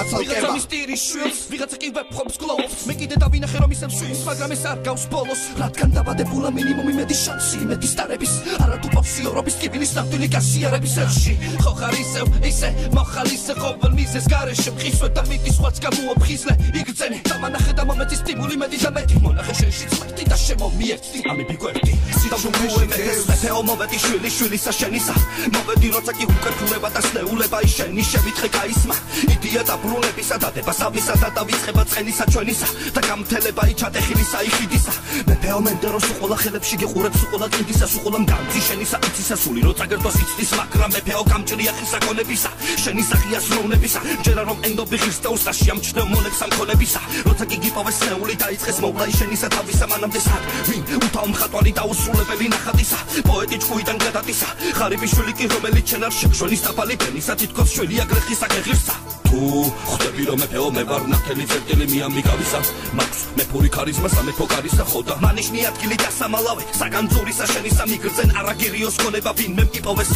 ვიღაცა მისტირის შვილს ვიღაცა კი ვეფხობს გლოვს მე კიდე დავინახე რომ ისევ შვილს მაგრამ ეს არ გავს ბოლოს რადგან დაბადებულა მინიმუმი მეტი შანსი მეტი სტარების არათუ პოპსიორობის კიბილის ნამდვილი გასიარების ერში ხო ხარ ისე მოხალისე ყოველ მიზეს გარეშე მყისვე და მიტის სხვაც გამოაფხიზლე იგრძენე დამანახე და მომეცი სტიმული მეტი და მეტი მონახე შენში წმერტი და შემომიერთდი ამები გვერდი მეფეო მოვედი შვილისა შენისა მოვედი როცა კი უკერფულება და სნეულება ისენი შევითხრე გაისმა იდეა დაბრუნებისა დადებასავისა და დავიწყება ცხენისა ჩვენისა და გამთელება იჩატეხილისა იხიდისა მეფეო მენდეროს უყოლა ხელებში გიყურებს უყოლა კიდისას უყოლა მგანცი შენისა იცისა სული როცა გერდოს იცის მაგრამ მეფეო გამჭრია ხისაკონებისა შენი სახია სრულნებისა ჯერა რომ ენდობი ღირს და უსტაში ამჩნევ მონებს ამქონებისა როცა კი გიპოვეს სნეული დაიწყეს მოვლა შენისა თავისა მანამდე სად ვინ უთავ მხატვარი და უსრულებელი ნახატისა პოეტი ჭკუიდან გადატისა ღარიბი შვილი კი რომელიც შენ არ შეგშვენის დაფალი ფენისა თითქოს შველი აგრეხისა გეღირსა თუ ხვდები რომ მეფეო მე ვარ ნათელი წერტილი მიამიგავისა მაქვს მეფური ქარიზმა სამეფო კარისა ხოდა მანიშნი ადგილი დასამალავე საგანძურისა შენისა მიგრძენ არაგირიოს ქონება ვინმე მკიპოვეს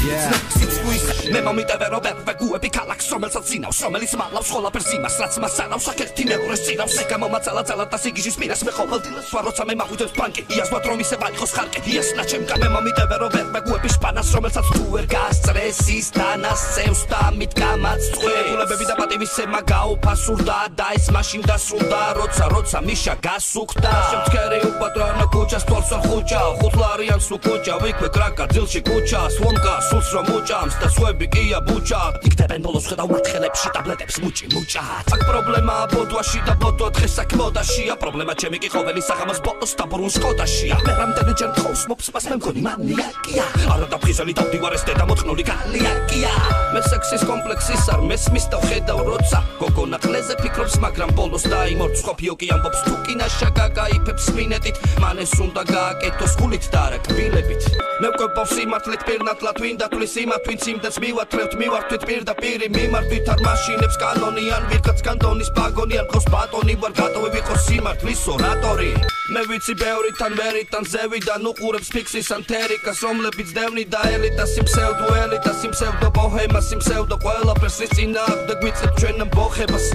სიცხვისა მე მომიტევე რომ ვეგუები ქალაქს რომელსაც წინავს რომელიც მალავს ყველაფერს იმას რაც მას ანავს საკერთი მეორეს წინავს ეგ გამომაცალა და სიგიჟის პირას მე ყოველდღიურად სვა როცა მე მახვიდებს ბანკი იასვათ რომ ისე ვაიყოს ხარკი იასნა ჩემკა მე მომიტევე რომ ვეგუები შპანას რომელსაც თუ ვერ გასწრეს ის დანასწევს და მით გამაწყვეტულებები და პატივისცემა გაუფასურდა და ეს მაშინ დასრულდა როცა მიშა გასუქდა შემცქერი უპატრონო კუჩას თვალს არ ხუჭა ხუთლარიანს უკუჭა ვიქვე კრაკა ძილში კუჩა სლომკა სულს რომ უჭამს და სვები კია ბუჭა იქნებენ ბოლოს ხედავ მათხელებში ტაბლეტებს მუჭა აქ პრობლემაა ბოდვაში და ბოდვა დღეს აქ მოდაშია პრობლემა ჩემი კი ყოველი საღამოს ბოლოს დაბრუნ სკოდაშია მე რამდენი ჯერ თხოვს მოფსმას მე მგონი მანიაკია არა დაფხიზელი დავდივარ ეს დედა მოთხნული გალიაკია მე სექსის კომპლექსის არ მესმის და ვხედავ როცა გოგონა ყლეზე ფიქრობს მაგრამ ბოლოს დაიმორჩ ყოფიო კი ამბობს თუ კინაშა გაგაიფებს მინეტით მანეს უნდა გააკეთოს ხულით და არა კბილებით მე ვკვებავ სიმართლით პირნათლად ვინ დათვლის იმათ ვინც იმდენს მივათრევთ მივართვით პირდაპირი მიმართვით არ მაშინებს კანონიან ვიღაც კანტონის პაგონიან ყავს ბატონი ვარ გატოვი ვიყოს სიმართლის ორატორი მე ვიცი ბევრიდან ვერიდან ზევიდან უყურებს ფიქსის ანთერიკას რომლებიც დევნი და ელიტა სიმსევდო ელიტა სიმსევდო ბოჰემა სიმსევდო ყველაფერს ის წინააღმდეგ გვიწევთ ჩვენ ამბოხებას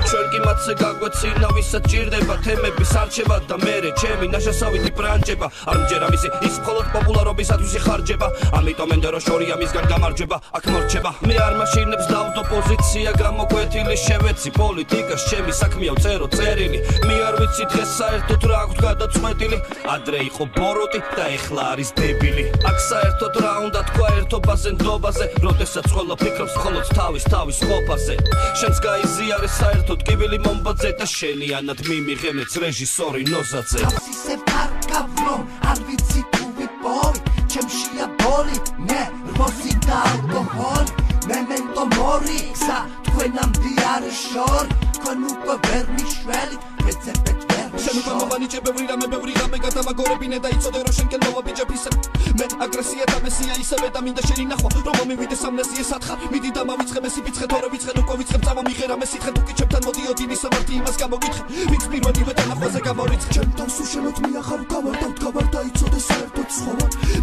ჩვენ კი მათზე გაგვეცინა ვისაც ჭირდება თემების არჩევა და მერე ჩემი ნაშასავითი ბრანჭება არ მჯერა მისი ის მხოლოდ პოპულარობისათვის იხარჯება ამიტომ ენდერო შორია მისგან გამარჯვება აქ მორჩება მე არ მაშინებს დავდო პოზიცია გამოკვეთილი შევეცი პოლიტიკას ჩემი საქმეა წერო წერილი მე არ ვიცი დღეს საერთოდ რა აქვს გადაწყვეტილი ადრე იყო ბოროტი და ეხლა არის დებილი აქ საერთოდ რა უნდა თქვა ერთობაზე ნდობაზე როდესაც ყველა ფიქრობს მხოლოდ თავის ყოფაზე შენს გაიზიარე საერთოდ კიბილი მომბაძე და შენიანად მიმიღენეც რეჟისორი ნოზაძე ისე პარკავრო არ ვიცი თუ ვიპოვი ჩემშია ბოლი მე რბოსი და ალკოჰოლი მემენტო მორიქსა თქვენამდე არის შორი თქვენ უკვე ვერ მიშველი ეცებეთ შენ უკვე მომანიჭე ბევრი რამე გადამაგორებინე და იცოდე რომ შენ კენ მოვაბიჯებ ისე მე აგრესია და მესია ისევე და მინდა შენი ნახვა რომ მომივიდეს ამნეზიე სათხარ მიდი და მავიწყე მე სიფიცხე თორე ვიწყე უკვე ვიწყებ წამომიღერა მე სითხე თუ კი ჩემთან მოდიოდი მისამართი იმას გამოგითხე ვინც პირველივე დანახვაზე გამორიცხე ჩემ თავს უშენოდ მიახარ გავარ და იცოდე საერთოდ სხვა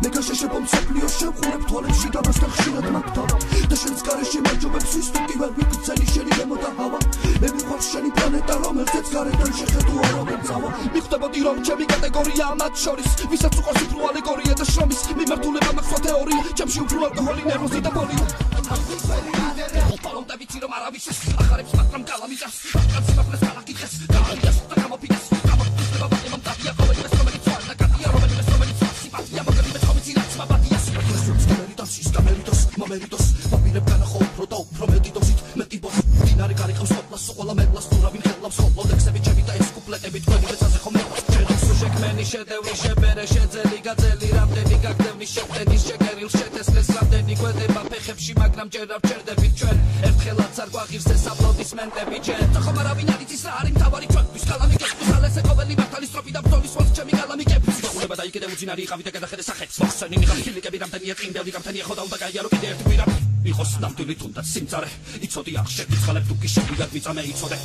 მე გაშეშებო მსოფლიოს შევხურებ თვალებში და მასთან ხშირად მაგთავ და შენს გარეშე მაჯობებს ის თუ კი ვერ ვიგრძენი შენი გემო და ჰავა მე მიყვარს შენი პლანეტა რომელზეც გარედან შეხედო არავინ წავა მიხვდებოდი რომ ჩემი კატეგორია მათ შორის ვისაც უყვარს უფრო ალეგორია და შრომის მიმართულება მაქვს სხვა თეორია ჩემში უფრო ალკოჰოლი ნერვოზი და ბოლია და ვიცი რომ არავის ახარებს მაგრამ გალამიძას კაცი მაფლეს გალაკითხეს გაალიას და გამოფიტეს გამოფიტება ბატემამ დაფია ყოველივეს რომელიც ვარ და კატია რომელიც სიპათია მოგებებს ხომიცი რაც მაბადიას მერიტოს მომერიტოს მაპირებ განახო უფრო და უფრო მეტი დოზით მეტი ბოს დინარი გარიყავს ყოფლას სოყოლა მერლას თურავინ ხელავს ხოლო ლექსები ჩემი და ეს კუპლეტები თქვენი ვეცაზე ხომ შექმენი შედევრი შებერე შეძელი გაწელი რამდენი გაგდევნი შეტენის შეგერილ შეთესლეს რამდენი გვედება ფეხებში მაგრამ ჯერ არ ვჭერდებით ჩვენ ერთხელაც არ გვაღირსეს აპლოდისმენტები ჯერ ხომ არავინ არ იცის რა არის მთავარი ჩვენთვის გალამი გესწვის ალესე ყოველი მართალი სტროფი და ბრძოლის ვალს ჩემი გალამი გეფის გულება და იქედე უძინარი იყავი და გადახედე სახებს მოხსენინი ხილიკები რამდენია წინდევი გამთენია ხო და უნდა გაიარო კიდე ერთი კვირა იყოს ნამდვილი თუნდაც სიმწარე იცოდი აღშეკითხალებ თუ კი შეგვიგად მიწამე იცოდე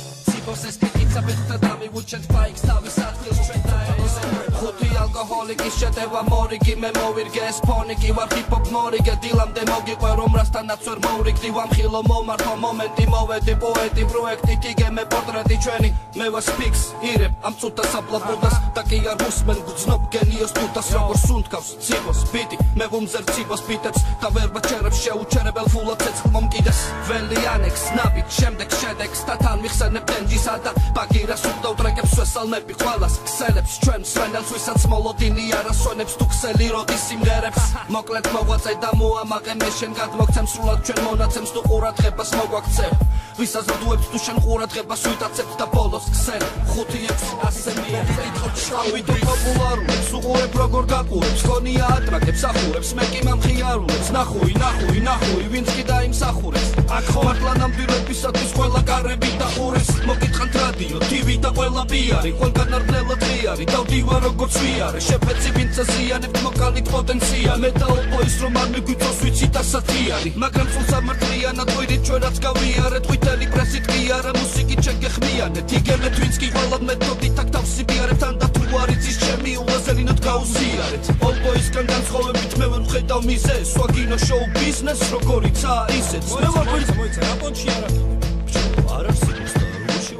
Sibos es tikitsa betta dami Vucent paix tavis atils ჩვენ დაეზე ხუთი ალკოჰოლიკი შეტევა მორიგი მე მოვირგე ეს ფონიკი ვარ ჰიპ-ჰოპ მორიგე დილამდე მოგიყვე რომ რასთანაც ვერ მოვრიგდი ვამხილო მომართო მომენტი მოვედი პოეტი პროექტი ტიგე მე პორტრეტი ჩვენი მე ვარ სპიქს ირებ ამ წუთას აპლაბუდას და კი არ გუსმენ გძნობ გენიოს თუთას როგორ სუნთქავს ციბოს ბიტი მე ვუმზერ ციბოს ბიტებს და ვერ ვაჩერებ შეუჩერებელ ფულად ცეცხლ მომკიდეს ველი ანექს ნაბით შემდეგ შედეგს და თან მიხსენებ დენჯისა და ბაგირას უყდავ ტრეკებს ვესალმები ყველას ქსელებს ჩვენ სვენელს ვისაც მოლოდინი არასვენებს თუ ქსელი როდის სიმღერებს მოკლედ მოღვაწე და მოამაყე მე შენ გადმოგცემ სრულად ჩვენ მონაცემს თუ ყურადღებას მოგვაქცევ ვისაც რდუებს თუ შენ ყურადღებას ვითაცებ და ბოლოს ქსელი 5-6 ასე მივიდე პოპულარულებს უყურებ როგორ გაყურებს ხონია ატრაკებს ახურებს მე კი მამხიარულებს ნახუი ვინც კი დაიმსახურებს აქ ხო მართლა ნამდვილებისათვის ყველა კარები და ყურეს მოგიტყანთ რადიო TV და ყველა პიარი ყველგან არდნელა ღიარი დავდივა როგორც ვიარე შეფეცი ვინც აზიანებთ მოკალით პოტენცია მე და ოპოის რომ არ მიგვიწოს ვიცი და სათიარი მაგრამ სულ სამართლიანად ვიდით ჩვენ რაც გავიარეთ ყვითელი პრესით კი არა მუსიკით შეგეხმიანეთ იგებთ ვინც კი ყველა მეთოდით აქ დავსიბიარებთ ან და თუ არ იცის ჩემი უაზელინოთ გაუზიარეთ ოპოისგან განსხვავებით მე ვერ ვხედავ მიზეს სვაგინო შოუ ბიზნეს როგორიცაა ისეც მე ვარ მოიცა რა პონჩი არა არ არსებობს და როში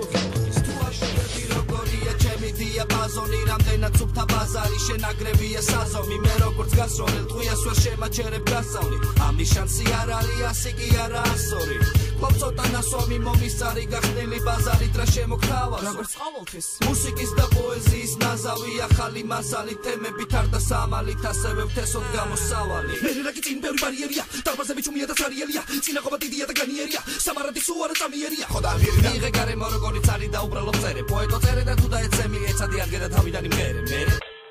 ბაზონი რამდენად სუფთა ბაზარი შენაგრებია საზომი მე როგორც გასროლელ ტყვიას ვერ შემაჩერებ გასწავლი ამის შანსი არ არის ასე კი არა ასორი კვლავ ცოტა ნასვამი მომისწარი გახდილი ბაზარით რა შემოგთავაზო როგორც ყოველთვის მუსიკის და პოეზიის ნაზავი ახალი მასალი თემებით არ და სამალით ასევე ვთესოთ გამოსავალი მე რა გიწინ ბევრი ბარიერია დარბაზები ჩუმია და სარიელია წინაღობა დიდია და განიერია სამარადი სულ არა წამიერია ხო დავირდა იღე გარემო როგორიც არის და უბრალოდ წერე პოეტო წერე და თუ დაეცემი ეცადი არ გედა თავიდან იმღერე მე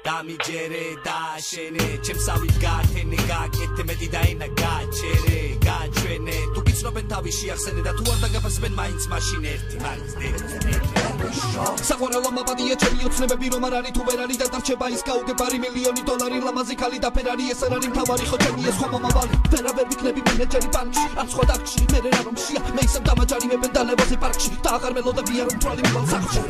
დამიჯერე და შენე ჩემსავით გათენე გაკეთე მეტი და ენა გაჩერე გაჩვენე თუ გიცნობენ თავისი ახსენე და თუ არ დაგაფასებენ მაინც მაშინ ერთი მაინც საყვარელო მაპადია ჩემი ოცნებები რომ არ არის თუ ვერ არის და დარჩება ის გაუგებარი მილიონი დოლარი ლამაზი ქალი და ფერარი ეს არ არის მთავარი ხო ჩემი ეს ხომ მომავალი ვერავერ ვიქნები მენეჯერი ბანკში ან სხვა დარგში მე რა რომ შია მე ისევ დამაჯარივებენ და ლევოზე პარკში და აღარ მელოდებია რომ თვალი მივალ სახლში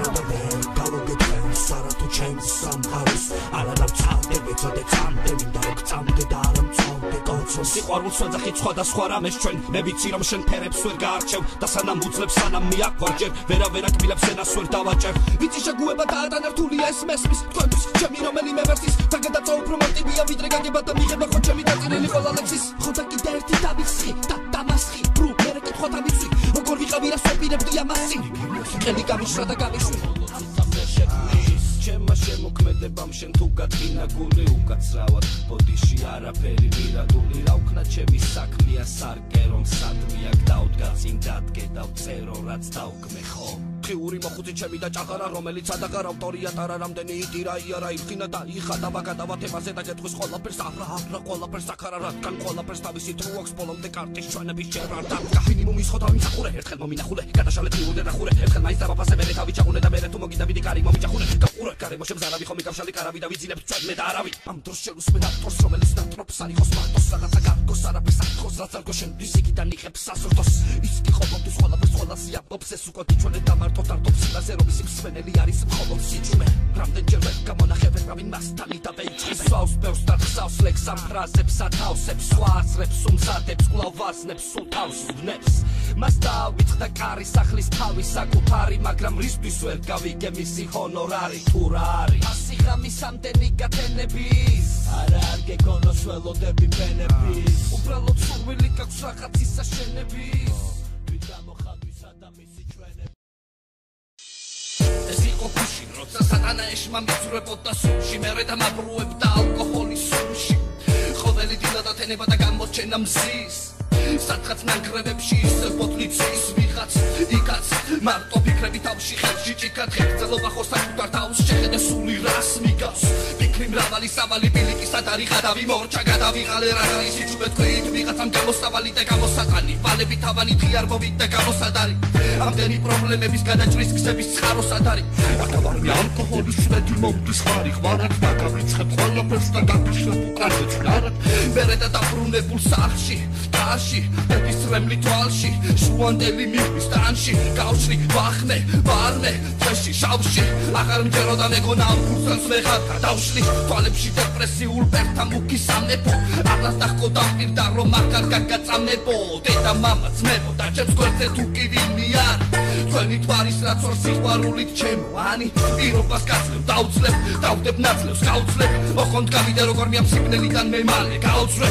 სარათო ჩემს სამყაროს არა წავდები წოდე წამდები და წამდე და არ მწავდე კოცო სიყვარულს ვეძახი სხვადასხვა რამეს ჩვენ მე ვიცი რომ შენ ფერებს ვერ გაარჩევ და სანამ უძლებს სანამ მიაკვარჯერ ვერავერ აკბილებს ენას ვერ დავაჭერ ვიცი შეგუება და ადანართულია ეს მესმის თქვენთვის ჩემი რომელიმე ვერსის და გადაწვა უფრო მარტივია ვიდრე გაგება და მიღება ხო ჩემი დაწერილი ყველა ლექსის ხო და კიდე ერთი დავიცხი და დამასხი ბრუ მე რა კითხვა დავიცვი როგორ ვიყავი რა სვეპირებდი ამასი ყელი გამიშრა და გამიშვი ჩემმა შემოქმედებამ შენ თუ გატყინა გული უკაცრავად ბოდიში არაფერი მირადული რა ვქნა ჩემი საქმეა სარკე რომ სადმე აქ დავდგა წინ დადგე და ვწერო რაც დავკმე ხო ხიური მოხუცი ჩემი და ჭაღარა რომელიც ადაგარ ავტორია ტარა რამდენი იტირა იარა იხინა და იხადა მაგადავა თემაზე და გეტყვის ყველაფერს არა ყველაფერს აქარა რადგან ყველაფერს თავისი თუ აქვს ბოლომდე კარტის ჩვენების ჯერ არ დადგა მინიმუმის ხო დავიმსახურე ერთხელ მომინახულე გადაშალეთ მიუდე ნახურე ერთხელ მაინც დავაფასე მე თავი ჩაღუნე და მე თუ მოგიდავიდი კარი მომიჭახუნე გაყურე გარემო შემზარავი ხომ მიკავშირი კარავი და ვიძინებ ჩვენ მე და არავინ ამ დროს შეგუსმენ ავტორს რომელიც ნატრობს არ იყოს მარტოს რაღაცა გარგოს არაფერს აკეთოს რაც არ გოშენ დისიკიდან იღებს სასურდოს ის კი ყოველთვის ყველაფერს ყველასი ამბობს ეს უკვე ჩვენე და მარტო თარტობს იმაზე რომ ის მსმენელი არის მხოლოდ სიჩუმე რამდენჯერ ვერ გამონახებენ რავინ მასთანი და ვეიჩხის სვავს ბევრს და ხსავს ლექს ამ ფრაზებს ათავსებს სხვა აზრებს უმზადებს კვლავ ვაზნებს სულ თავს ვნებს მას დაავიწყდა კარი სახლის თავი საკუთარი მაგრამ რისთვის ვერ გავიგე მისი ჰონორარი თუ რა არის ასი ღამის ამდენი გათენების არა არ გეკონოს ველოდები ფენების უბრალოდ სურვილი გაქვს რაღაცის აშენების თვით გამოხატვისა და მისი ჩვენების ეს იყო გუში როცა სატანა ეშმა მიწურებოდა სულში მერე და მაბრუებდა ალკოჰოლის სულში ყოველი დილა დათენება და გამოჩენა მზის სათხაც ნანგრევებში ისე პოტლიცის ვიღაც იქაც მარტო ფიქრები თავში ხელში ჭიქად ხერხდება ხო საკუთარ თავს შეხედე სული რას მიგავს ფიქრი მრავალი სავალი ბილიკის ადარი გადავი მორჩა გადავიღალე რა არის იჩუბე თქვით ვიღაცამ გამოსავალი და გამოსატანი ვალები თავანი ღიარ მოვით და გამოსადარი ამდენი პრობლემების გადაჭრის გზების წყაროს ადარი აკავარი ალკოჰოლის შვედი მომდის ხარი ღვარად დაგავიწყებ ყველაფერს და გაგიშლებ უკარდეთ ნარად მერე და დაბრუნებულ სახლში კაში დედის წრემლი თვალში შუანდელი მიყრის ტანში გავშლი ვახნე ვარნე წეში შავში აღარ მჯეროდა მეგონა ფურცელს ვეღარ გადავშლი თვალებში დეპრესიულ პერთა მუქი სამეფო აღარ დახკოდა პირდა რომ აღარ გაგაწამებო დედა მამა ძმებო და ჩემს გვერდზე თუ კი ვინმე არ თქვენი თვალის რაც ორ სიყვარულით ჩემო ანი პირობას გაცლებ დაუძლებ დავდებ ნაცლებს გავძლებ ოხონდ გავიდე როგორ მიამსიბნელიდან მე მალე გავცვე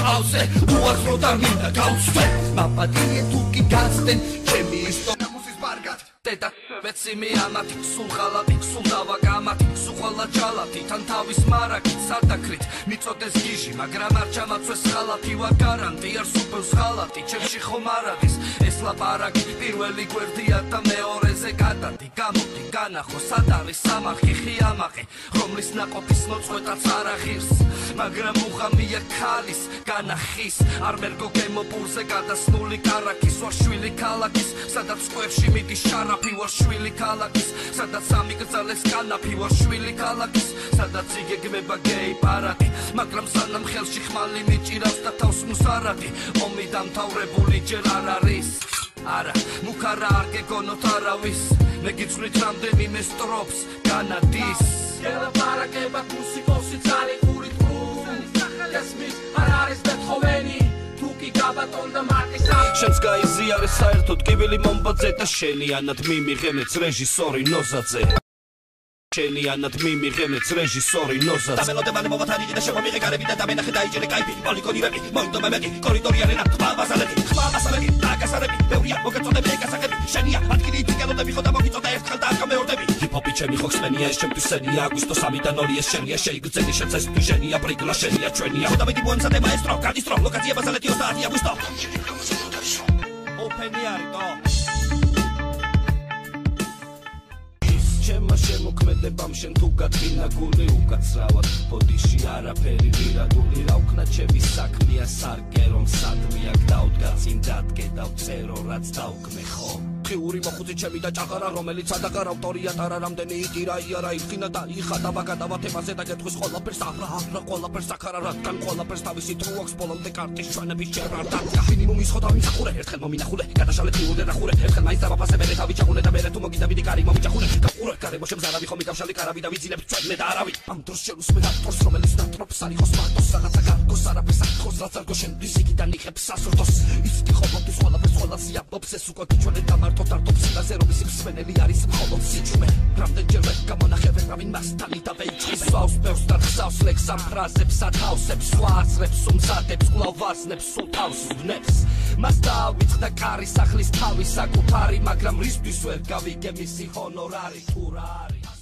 გავზე უარს რო და მინდა გავცვე მაპატიე თუ კი გაცდენ ჩემი ისტორია მუსის ბარგად დედა ვეცი მე ამათი სულ ხალათი სულ დავაგამათი სულ ყველა ჯალათი თან თავის მარაგით სადაკრით მიწოდეს გიჟი მაგრამ არ ჩამაცვეს ხალათი ვარ გარანტი არ სუპევს ხალათი ჩემში ხომ არ არის ეს ლაპარაკი პირველი გვერდია და მეორეზე გადადი გამოდი განახო სად არის სამარხი ხიამაყი რომლის ნაყოფის მოწყვეტაც არ აღირს მაგრამ უღამია ქალის განახის არ მერგო გემოპურზე გადასნული კარაკის ვარ შვილი ქალაქის სადაც სკვერში მიდის შარაფი ვარ შვილი ქალაქის სადაც ამიგზალეს კანაფი ვარ შვილი ქალაქის სადაც იგეგმება გეი პარადი მაგრამ სანამ ხელში ხმალი მიჭირავს და თავს მუსარადი ომი დამთავრებული ჯერ არ არის არა მუქარა არ გეგონოთ არავის მე გიცვლით რამდენიმე სტროფს განადის გელაპარაკება მუსიკოსი ძალი გურით გასმის არ არის დათხოვენი თუკი გაბატონდა მარკის შენს გაიზიარე საერთოდ კიბილი მომბაძე და შენიანად მიმიღემეც რეჟისორი ნოზაძე შენიანად მიმიღემეც რეჟისორი ნოზაძე და მელოდებანი მოვათარიღი და შემომიღე გარები და დამენახე დაიჭერე კაიფი პოლიგონივები მოინდომა მეგი კორიდორი არენა ხმა მასალები დაგასარები ბევრია მოგეწოდები ეკასახები შენია ადგილი იტიკელოდები ხო და მოგიწოდა ერთხელ და ახლა მეორდები ჰიპ-ჰოპი ჩემი ხო ხსენია ეს ჩემთვის სენია აგვისტო 3-დან 2 ეს შენია შეიგრძენი შენც ეს თუ ჟენია ბრიგლა შენია ჩვენია ხო დავიდი ბუენსა-დე მაესტრო გადისტრო ლოკაცია ბაზალეთი 30 აგვისტო ოპენი არიტო ჩემმა შემოქმედებამ შენ თუ გატკინა გული უკაცრავად ბოდიში არაფერი ვირაგული რა ვქნა ჩემი საქმეა სარკე რომ სადმე აქ დავდგა წინ დადგე და ვწერო რაც დავკმე ხო ხიური მოხუცი ჩემი და ჭაღარა რომელიც ადაგარ ავტორია ტარა რამდენი იტირა იარა იხინა და იხადა ბაგადავა თემაზე და გეტყვის ყველაფერს არა ყველაფერს აქარა რადგან ყველაფერს თავისი თუ აქვს ბოლომდე კარტის ჩვენების ჯერ არ დადგა მინიმუმის ხო დავიმსახურე ერთხელ მომინახულე გადაშალე ფიულე ნახურე ერთხელ მაინც დავაფასე მე თავი ჩახულე და მე თუ მოგიდა ვიდი კარი მომიჭახულე გაყურე გარემო შემზარავი ხომ მიგავშალი კარავი და ვიძინებ ჩვენე და არავი ამ დროს შევსმე ავტორს რომელიც ნატრობს არ იყოს მარტოს რაღაცა გარგოს არაფერს აღხოს რაც არ გოშენდის იქიდან იღებს სასურდოს ის კი ყოველთვის ყველაფერს ყველას იაბობს ეს უკვე ჩვენე და მარტო დარტობს სიგაზე რომის მსმენელი არის მხოლოდ სიჩუმე რამდენჯერმე გამონახე ვერავინ მასთან და ვეიჩხის სვავს ბევრს და ხსავს ლექს ამ ფრაზებს ათავსებს სხვა აზრებს უმზადებს კვლავ ვაზნებს სულ თავს ვნებს მას დაავიწყდა კარი სახლის თავი საკუთარი მაგრამ რისთვის ვერ გავიგე მისი ჰონორარი თუ რა არის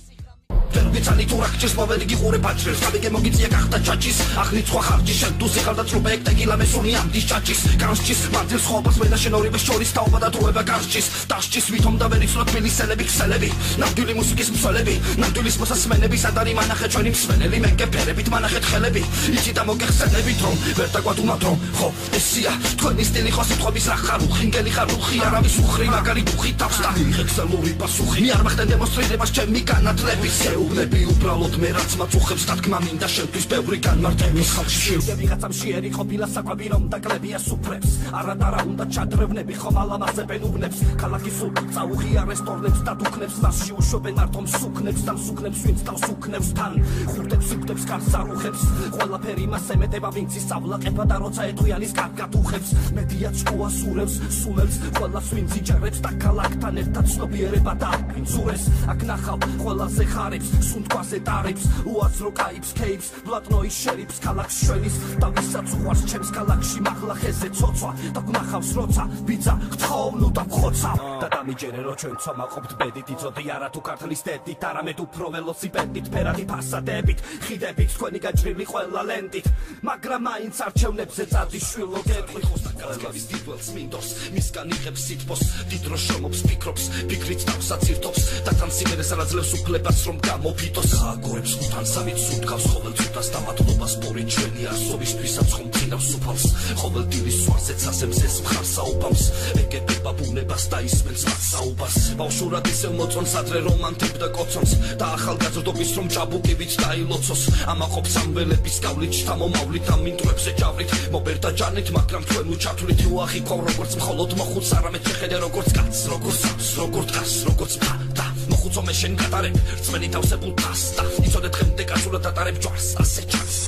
ვერბიცანი თუ რახჭის მოვერიგი ყურე ბაჭრებს გავიგე მოგიწია გახდა ჩაჭის აღნით სხვა ხარჯი შენ თუ სიხარდა წრუბე ექტეგილა მესუნი ამდის ჩაჭის განსჭის მარტილს ხოვბას მე და შენ ორივე შორის თაობა და დროება განსჭის დასჭის ვითომ და ვერ იცვლოთ ფილისელები ქსელები ნამდვილი მუსიკის მსვლელები ნამდვილის მოსასმენები სადარი მანახე ჩვენი მსმენელი მეკეფერებით მანახეთ ხელები იცი და მოგეხსენებით რომ ვერ დაგვადუმავთ რომ ხო ესია თქვენი სტილი ხო სიტყვების რა ხარ უხინგელი ხარ უხი არავის უხრი მაგარი დუხი თავს და იხექსელური პასუხი მე არ მახდენ დემონსტრირებას ჩემი განათლების უბნები უბრალოდ მე რაც მაწუხებს დათქმა მინდა შენთვის ბევრი განმარტების ხალხში ვიღაცამ შეერი ყოფილა საკვები რომ დაკლებია სუფრებს არადარა უნდა ჩადრევნები ხომ ალამაზებენ უბნებს ქალაქის სულ წაუღია რესტორნებს და დუქნებს მასში უშვებენ მარტო მსუქნებს და მსუქნებს ვინც თავს უქნებს თან ხურდებს სიკვდებს კარს არუხებს ყველაფერი მას ემეტება ვინც ისავლაყება და როცა ეტყვიანის კარგად უხებს მედიაც ყუასურებს სულებს ყველას ვინც იჯერებს და ქალაქთან ერთად ცნობიერება და ვინცურეს აქ ნახავ ყველაზე ხარებს სუნთქვაზე ტარებს უაზრო კაიფს კეიფს ბლატნოის შერიფს ქალაქს შველის და ვისაც უყვარს ჩემს ქალაქში მაღლა ხეზე ცოცვა და გნახავს როცა ბიძა გთხოვნო და ხოცა და დამიჯერე რო ჩვენ ცომაყოფთ ბედით იწოდი არა თუ ქართლის დედით არამედ უფრო ველოსიპედით ფერადი ფასადებით ხიდებით თქვენი გაჭრილი ყველა ლენტით მაგრამ მაინც არჩევნებზე წადის შვილო გეტყვი ხოს და კალების დიდველს მინდოს მისგან იღებს სითბოს დიდ დროს შრომობს ფიქრობს ფიქრით თავსაცირთობს და თან სიმერეს არ აძლევს უფლებას რომ გამოფ ფიტოს აგორებს ხუთან სამით სუნთქავს ყოველ წუთას და მადლობას პორი ჩვენი არსობისთვისაც ხომ წინავს უფალს ყოველ დილის სვარზე ცასემზეს მხარსაუბამს ეგებება ბუნებას და ისმენს მათსაუბარს ბავშვურად ისევ მოწონს ადრე რომანტებ და კოცონს და ახალგაზრდობის რომ ჭაბუკივით დაილოცოს ამაყობს ამველების გავლით შთა მომავლით ამ მინტრებზე ჯავრით მობერდა ჯანით მაგრამ თქვენ უჩათვლით უახიქვავ როგორც მხოლოდ მოხუც არამედ შეხედე როგორც კაცს როგორც ავს როგორც დგას როგორც და მოხუცო მე შენ გატარებ რწმენი თავსებულ თას და იცოდეთ ხემდე კაცურად ატარებ ჯვარს ასე ჩანს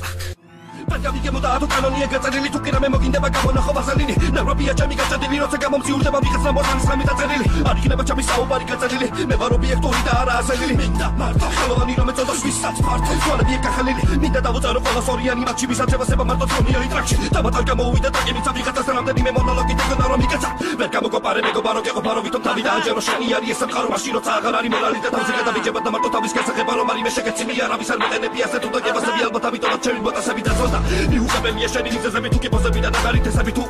Pagami modato canonie gazzarili tu che me mogindeva gamona khobazalini Nairobi ajami gazzarili rotsa gamom ziurdeba mikhasna mosan samitazzarili Arikneba chami saubari gazzarili me varobi ektori da arazalili Minda marta khalovani rom etsodos visats parto Twalabi ekakhalili minda davozaro qola soriani machi bisatsebaseba marto toniyari trakshi Tabatal gamovida da gemits amikatsa ramdeni me monologi tegona rom ikatsa Ver gamokopare megobaro kegoparo vitom tavida anjero shaniari esamkharo mashi rotsa agar ari melali da tavzi gadabijeba da marto tavis gasakheba rom ari me sheketsimi aravis ar meqenebi ase tu dagebasebi albat avitom chemi botasebi dazoda Iuqabem yesheni nizezemi tu kepozemi da garitesemi tu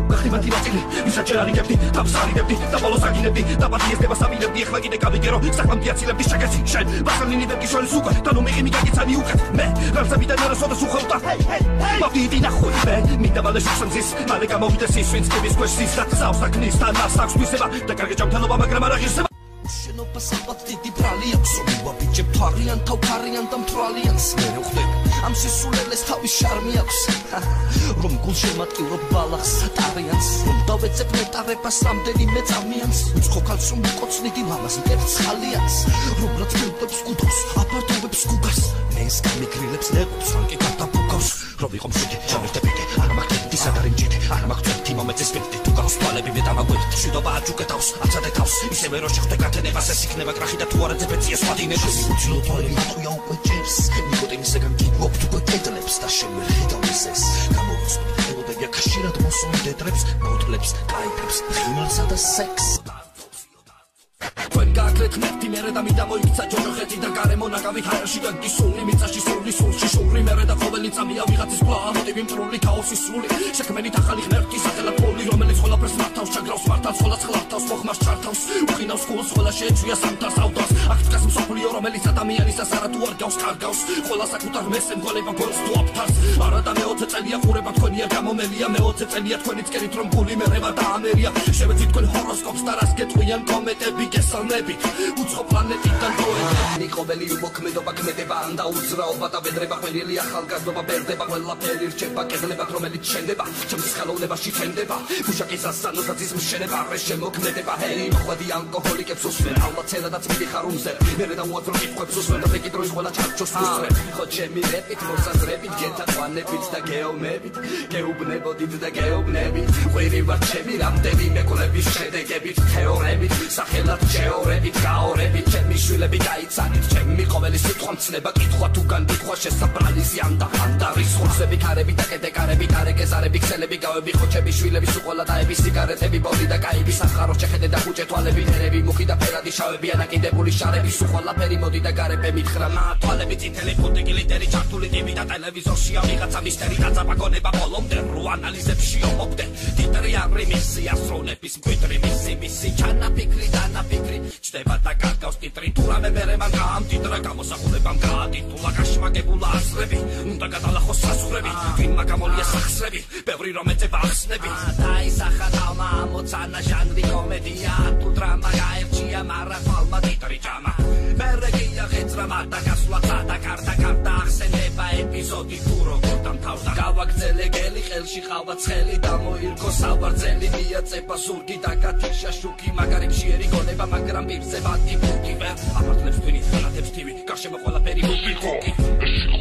gahrimati matsili isacherari gebdi tamsari debdi da bolos aginebdi da patiesdeba saminebdi ეხლა კიდე გავიგერო საქმე აცილებდი შეგეცი შენ ბასალინი ვერ გიშოლის უკვე თანუ მიღიმი გაგიცანი უკეთ მე რამსებიდან არასოდეს უხელდა მოვიდი ნახული მე მინდა მალე შეხსამზის მალე გამოვიდეს ის ვინც კიბის ქვეშის და წავს აქნის და ნასახს ვისება და კარგი ჯამთანობა მაგრამ არ აღირსება შენობა საბათ დიდი ბრალი აქვს ომივა ბიჭებ თვარიან თავქარიან და მთვრალიანს მე ვხვდები ამ სისულელეს თავის შარმი აქვს რომ გულში მატკივრობ ბალახს სატარიანს რომ დავეცებ ნეტარებას რამდენიმე წამიანს უცხო ქალს რომ მოკოცნიდი მამას მტერს ხალიანს რომ რაც მილტებს კუდავს აპარტობებს გუგას მეს გამიკრილებს ნეყოფს რომ კი გადაბუგავს რომ ვიყო მშვიდი ჩამერტებიდი არ მაგდები სადარიმჯით არ მაგდები მომეწეს ვიდე თუ გავსვალები მე დამაგვეთ შიდობა აჯუკეთავს აცადე თავს ისევე რო შეხვდე გათენებას ეს იქნება კრახი და თუ არა ძებეცია სვადინებს უცილო თვალი მატყია უკვე ჭერს ნიკოტინისგან გიგობ თუ გეტლებს და შემერიდავს ეს გამოვწვდები აქაშირად მოსული დეტრებს ბოთლებს კაიფებს ღიმილსა და სექს When gaklet nefti mere da mida moikca ჯოჯოხეთი და გარემო ნაკავით აერში და გისული მიწაში სული სულში შური mere და ყოველი წამია ვიღაცის პლა მოტივი მტრული ქაოსის სული შექმენით ახალი ღმერთი სახელად პოლი რომელიც ყველაფერს მართავს ჩაგრავს მართავს ხოლას ხლართავს მოხმას ჩართავს უყინავს გულს ყველა შეეჩვია სამთას ავდოს აქ დგას მსოფლიო რომელიც ადამიანისას არა თუ არ გავს კარგავს ყველა საკუთარ მესე მგოლება გონს თუ აფთავს არა და მე 20 წელია ყურება თქვენი არ გამომელია მე 20 წელია თქვენი წკერით რომ გული მერევა და ამერია შევეცით თქვენ ჰოროსკოპს და რას გეტყვიან კომეტები გესალმები უცხო პლანეტიდან მოედნი ყოველი უმოქმედობა ქმედება და უძრაობა და ვედრება ყველილი ახალგაზრდობა ბერდება ყველაფერი რჩება კედლებად რომელიც შენდება ჩემს ხელოვნებაში ჩენდება მუშაკის ასანოთაცის მშენება არ შემოქმედება ჰეი მოხვედი ალკოჰოლიკებს უსმენ ალმაცელა და წმიდი ხარუმზე მერე და უაზრო კითხვებს უსმენ და მეკიდროის ყველა ჩარჩოს უსმენ ხო ჩემი რეპით მოსაზრებით გეთაყვანებით და გეომებით გეუბნებოდით და გეუბნებით ყვირი ვარ ჩემი რამდენი მეკვლების შედეგებით თეორებით სახელად თეორებით გაორებით ჩემი შვილები გაიცანით ჩემი ყოველი სიტყვა მცნება კითხვა თუ განდითხვა შესაბრალისი ამ და ხანდარის ხურსები ქარები და კედეკარები დარეგეზარები ქსელები გავები ხოჩები შვილები სუყოლადაები სიგარეტები ბოდი და კაიბი სახარო შეხედე და ხუჭე თვალები ნერები მუხი და ფერადი შავები ანაკიდებული შარები სუყოლაფერი მოდი და გარები მითხრა თვალები წითელი ფუტი გლიტერი ჩართული ტივი და ტელევიზორში ვიღაცა მისტერი დაწაპაგონება ბოლომდე რო ანალიზებში ომობდე ტიტრი არი მისი ასრონების მკვიდრი მისი ჩანაფიქრი და ნაფიქრი ჩდება და კარგავს ტიტრი თუ რამე მერე მან გაამტიტრა გამოსახულებამ გაატიტულა გაშმაგებულა ასრები უნდა გადალახოს სასურები ვინმა გამოლია სახსრები ბევრი რომ ეწება ახსნები დაისახა თავმა ამოცანა ჟანრი კომედია თუ დრამა გაერჩია მარაფალმა ტიტრი ჭამა მერე გია ღეძრამა და გასვლა და კარდა ახსენება ეპიზოდი თუ როგორ დამთავრდა გავაგზელე გელი ხელში ყავა ცხელი და მოირქო სავარძელი მიაწება სურგი და გათიშა შუქი მაგარი მშიერი გონება მაგრამ პირზე ვატი ფუკი ვერ აფართლებს twini ხალათებს TV გარშემო ყველაფერი მუპიკი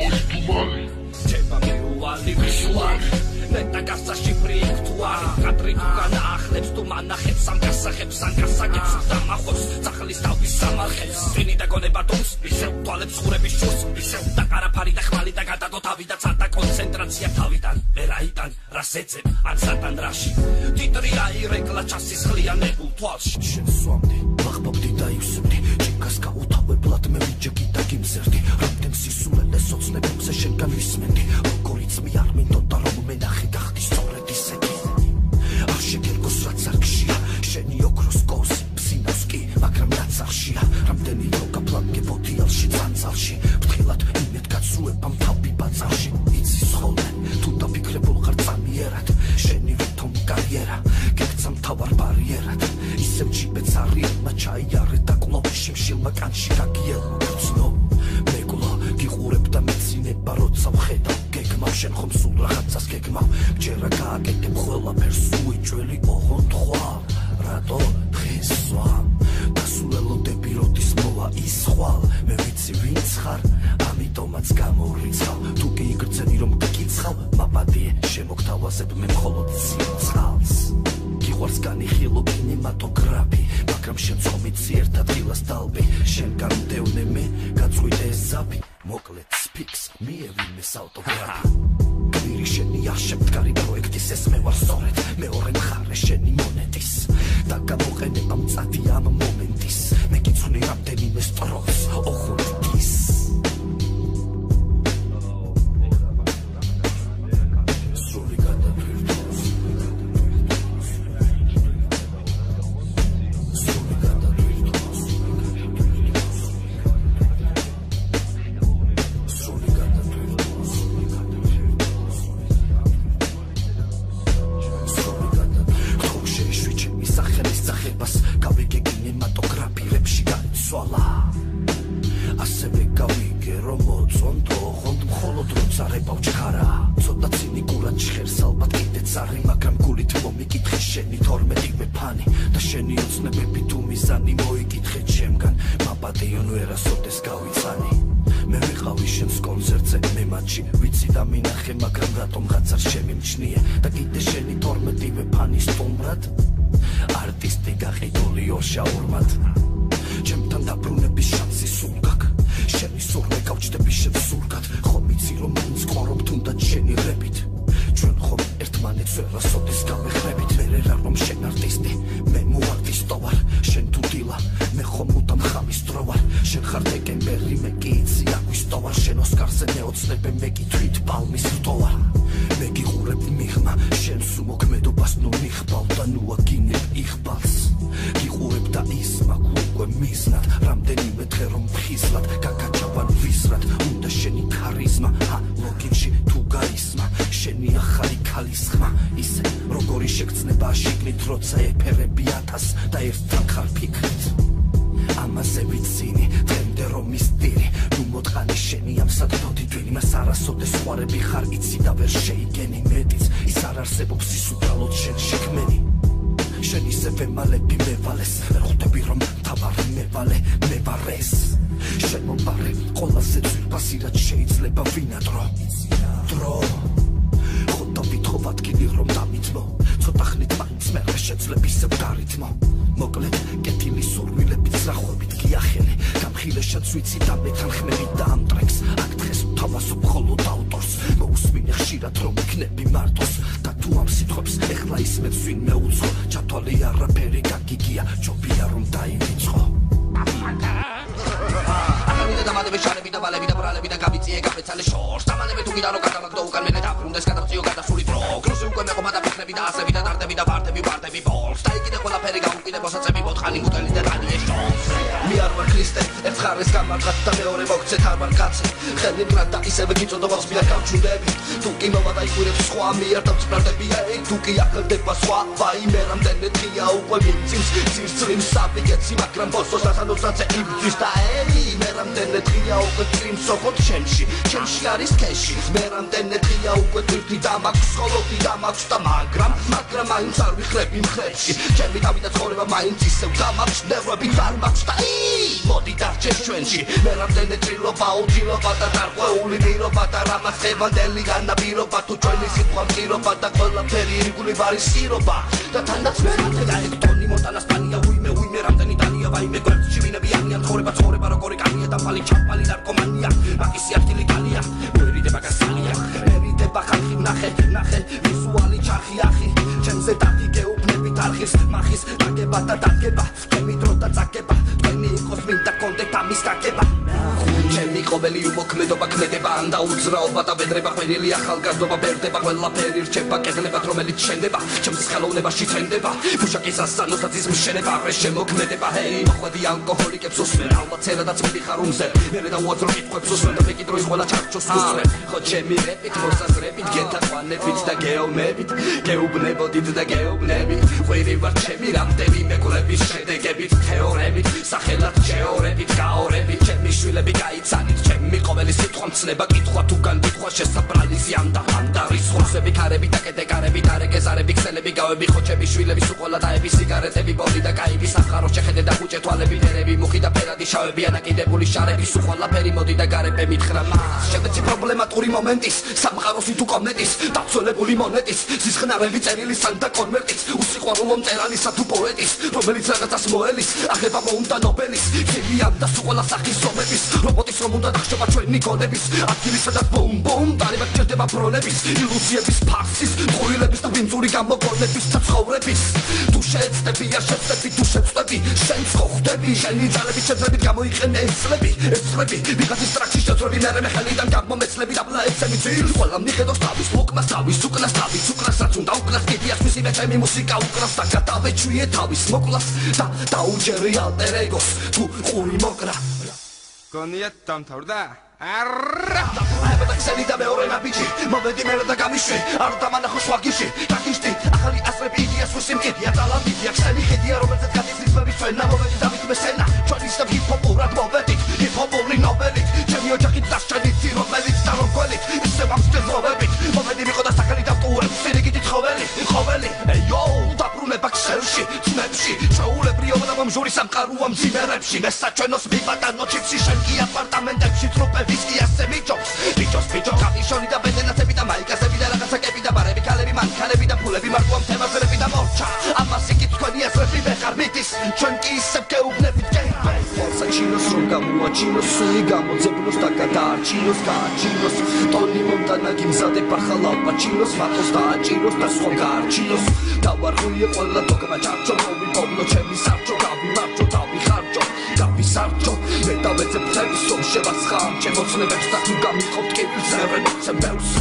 ეს თუმალი ჩება მიუვალი ვისუალი ნეტა გასაში ფრიქტუარი კადრი თუ განაახლებს თუ მანახებს ამ გასახებს ან გასაგებს და მახობს ძახლის თავის სამარხებს twini და გონება დუმს ისევ თვალებს ხურების შურს ისევ და ყარაფარი და ხმალი და გადადო თავი და ცალდა კონცენტრაცია თავიდან ვერაიდან რას ეცებ ან სატან რაში ტიტრი აირეკლა ჩასისხლიანებულ თვალში შესვამდი ვახბობდი და ივსებდი ჭიქას გაუთავებლად მე ვიჯექი და გიმზერდი რამდენ სისულელეს ოცნებებზე შენგან ვისმენდი როგორიც მე არ მინდოდა რომ მენახე გახდი სწორედ ისეთი არ შეგერგოს რაც არ გშია შენი ოქროს კოზი ფსინავს კი მაგრამ რაც არშია რამდენი რო გაფლანგებოდი ალში წანწალში დილმა კანში გაგიელმო მეგულა გიყურებ და მეცინება როცა ვხედავ გეგმავ შენ ხომ სულ რაღაცას გეგმავ ჯერა გააკეთებ ყველაფერს უიჭველი ოღონდ ხვალ რატო დღეს სვამ დასულელოდები როდის მოვა ის ხვალ მე ვიცი ვინც ხარ ამიტომაც გამორიცხავ თუ კი იგრძენი რომ გკიცხავ მაპატიე შემოგთავაზებ მე მხოლოდ ციცხალს გიყვარს განიხილო კინემატოგრაფი მაგრამ შენ ცომიცი ერთ ადგილას დალბი შენ გამდევნე მე გაწყვიტე ზაფი მოკლედ სფიქს მიევინეს ავტოგრაფი გირი შენი აღშემდგარი პროექტის ეს მე ვარ სწორედ მეორე მხარე შენი მონეტის და გამოყენე ამ წადი ამ მომენტის მე გიცვნი რამდენიმე სტროფს ოხუნდის Evangeli gana biroba tu joini sitqva mtirობა და ყველაფერი ირგული ვარისირობა და თანდაც მე და ექტონი მონტანა სპანია უიმე რამდენი დანია ვაიმე გვერდში ვინებიანია ცხოვრება როგორი კანია და ფალი ჩაპალი ნარკომანია მაგისი არტილი კალია მერიდება გასალია მერიდება ხალხი ნახე ვიზუალი ჩარხი ახი ჩემზე დაკი გეუბნებით არხის მახის დაგება და დაგება ჩემი დრო და წაგება თქვენი იყოს მინდა კონდეთ ამის გაგება ჩემი ყოველი უმოქმედობა ქმედება ან დაუძრაობა და ვედრება ყველილი ახალგაზრდობა ბერდება ყველაფერი რჩება კედლებად რომელიც შენდება ჩემს ხელოვნებაში თენდება მუშაკის ასანოსაც ის მშენება აღარ შემოქმედება ჰეი მოხვედი ალკოჰოლიკებს უსმენ ალბათ ცერადაც მიდიხარ უმზე მერე და უაზრო კითხვებს უსმენ და მეკიდროის ყველა ჩარჩოს უსმენ ხო ჩემი რეპით მოსაზრებით გეთაყვანებით და გეომებით გეუბნებოდით და გეუბნებით ხვირი ვარ ჩემი რამდენიმე კვლევის შედეგებით თეორებით სახელად ჩეორებით გაორებით ჩემი შვილები გაიცანით ჩემი ყოველი სიტყვა მცნება კითხვა თუ განკითხვა შესაბრალისი ამდაღანდა რისხოსები ქარები და კედეკარები და რეგეზარები ქსელები გავები ხოჩები შვილები სუყოლა დაები სიგარეტები ბოლი და კაიბი სახარო შეხედე და ხუჭე თვალები დერები მუხი და ფერადი შავები ანაკიდებული შარები სუყოლაფერი მოდი და გარებე მითხრა მას შემეცი პრობლემატური მომენტის სამყაროსი თუ კომენტის დაცოლებული მონეტის სისხნარები წერილის ან და კონვერტის უსიყვარულო მწერალისა თუ პოეტის რომელიც რაღაცას მოელის აღება მოუნდა ნობელის ქიმიამ და სუყოლა სახის ომების რობოტის რომ უნდა დახშობა ჩვენი გონების ადგილი სადაც ბუმ ბუმ დარიბად ჭირდება ბროლების ილუზიების ფარსის ყურილების და ბინძური გამოგონების და ცხოვრების თუ შეეცდები არ შეცდები თუ შეცდები შენც ხო ხვდები შენი ძალები შეძლებით გამოიყენე ესლები ვიღაცის ტრაქში შეძრები მერე მეხელიდან გამომეცლები და ბლაეცემი ძილ ყველა მიხედავს თავის ლოკმას თავის უკნას თავის უკნას რაც უნდა უკნას კიპიას ვისიმე ჩემი მუსიკა უკნას და გადავეჩვიე თავის მოკლას და დაუჯერი ალტერ ეგოს თუ ყური მოკრა გონია დამთავრდა და ქსელი და მეორე ნაბიჯი მოვედი მერე და გამიშვი არ დამანახო სვაგიში დაგიშტი ახალი ასრები იდეას ვისიმკიდია ტალანტია ქსელი ხედია რომელზეც გადის რიცხვების ჩვენა მოვედი დავით მესენა ჩვენი და ჰიპ-ჰოპურად მოვედით ჰიპ-ჰოპური ნობელით ჩემი ოჯახით დასჭედით რომელიც დაროგველით ისე ვამსჯერ მოვედით მოვედი ვიყო და სახელი დავტურებ სირიგითით ხოველი ეიო დაბრუნება ქსელში ძმებში ჩაულებრიობა და მომჟური სამყაროა მძიმერებში მესაჩვენოს მიბატანო ჩიფსი შენ კი აპარტამენტებში ტროპების კი ასე მიჯობს ბიჭო კაპიშონი და ბენდენაცები და მაიკასები და რაღაცაკები და ბარები ქალები მანქანები და ფულები მარტოა თემაზრები და მორჩა ამას იგი თქვენი აზრები ვეღარ მითის ჩვენ კი ისევ გეუბნებით ფორსა ჩინოს რომ გამოაჩინოს სული გამოძებნოს და გადაარჩინოს გააჩინოს ტონი მომტანა გიმზადებ ახალ ალპაჩინოს მატოს დააჭიროს და სხვა გაარჩინოს დავარღვიე ყველა დოგმა ჩარჩო მოვიპოვნო ჩემი სარჩო გავიმარჯო დავიხარჯო გავისარჯო მე დავეცებ ხების რომ შევასხამ ჩემოცნებებს და თუ გამიყოფთ კიბილს ევრემოცემ ბევრს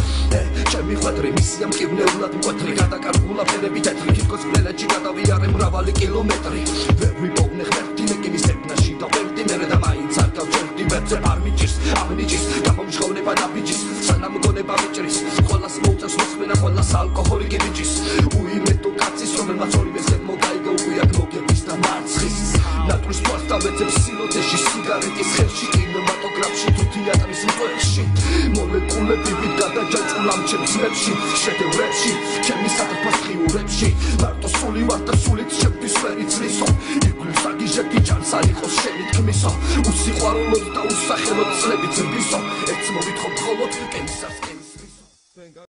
ჩემი ხვედრი მისია მკივნეულად მკვეთრი გადაკარგულა ფერები თეთრი თითქოს მკვლელეთში გადავიარე მრავალი კილომეტრი ვერ ვიპოვნე ღმერთი მეკინის ეპნაში და ვერდი მერე და მაინც არ გავჯერდი ვერზე არ მიჭირს ამნიჭის გამომჟღოვნება ნაბიჯის სანამ გონება მიჭრის ყველას მოუწევს მოსმენა ყველას ალკოჰოლი გიბიჭის უიმედო კაცის რომელმაც ორივე ზედმო გაიგო უიად მოგების და მარცხის ნატრის პორს დავეცებ სილოთეში სიგარეტის ხელში კინემატოგრაფში თუ თეატრის მტვერში მოლეკულები ვით გადაჯაჭულამ ჩემს მებში შედევრებში ჩემი საფრთხოს ხიურებში მარტო სული ვარ და სულით შემთვის ვერ იცლისო იგულს აგიჟეთი ჯანს არ იყოს შენი თქმისო უსიყვარულოდ და უსახელოდ წლები ძბისო ერთს მოვითხოვ მხოლოდ კენსას